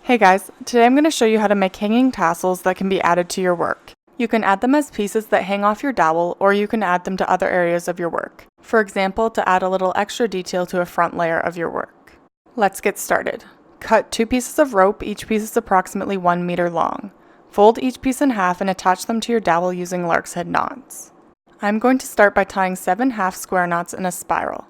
Hey guys, today I'm going to show you how to make hanging tassels that can be added to your work. You can add them as pieces that hang off your dowel, or you can add them to other areas of your work. For example, to add a little extra detail to a front layer of your work. Let's get started. Cut 2 pieces of rope, each piece is approximately 1 meter long. Fold each piece in half and attach them to your dowel using Lark's head knots. I'm going to start by tying 7 half square knots in a spiral.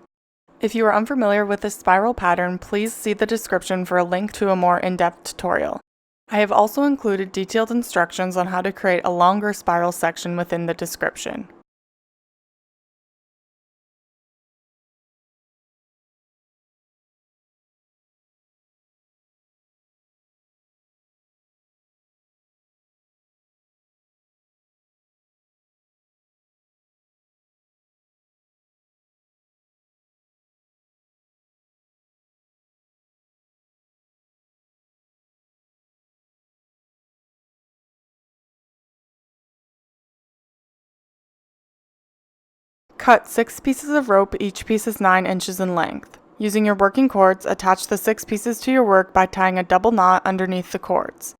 If you are unfamiliar with this spiral pattern, please see the description for a link to a more in-depth tutorial. I have also included detailed instructions on how to create a longer spiral section within the description. Cut 6 pieces of rope, each piece is 9 inches in length. Using your working cords, attach the 6 pieces to your work by tying a double knot underneath the cords.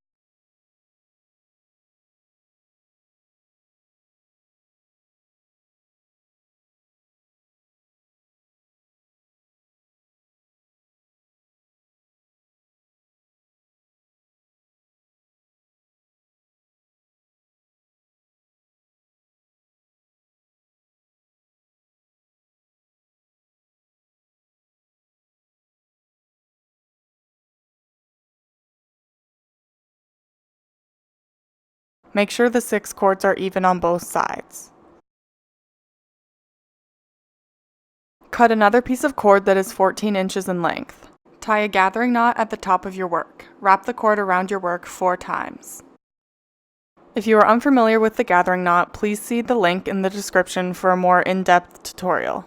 Make sure the 6 cords are even on both sides. Cut another piece of cord that is 14 inches in length. Tie a gathering knot at the top of your work. Wrap the cord around your work 4 times. If you are unfamiliar with the gathering knot, please see the link in the description for a more in-depth tutorial.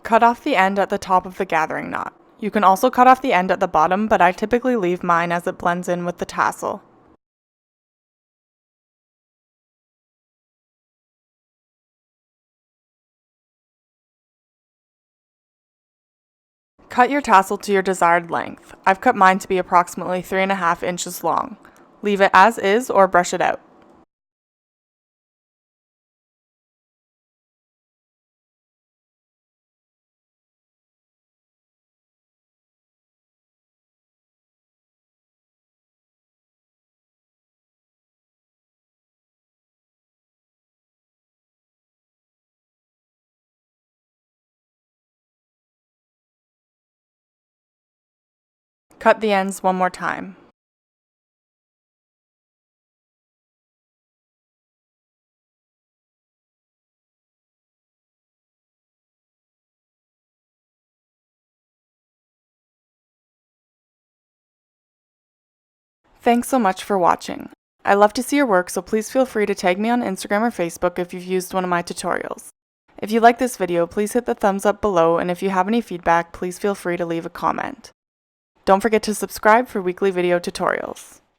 Cut off the end at the top of the gathering knot. You can also cut off the end at the bottom, but I typically leave mine as it blends in with the tassel. Cut your tassel to your desired length. I've cut mine to be approximately 3.5 inches long. Leave it as is or brush it out. Cut the ends one more time. Thanks so much for watching. I love to see your work, so please feel free to tag me on Instagram or Facebook if you've used one of my tutorials. If you like this video, please hit the thumbs up below, and if you have any feedback, please feel free to leave a comment. Don't forget to subscribe for weekly video tutorials.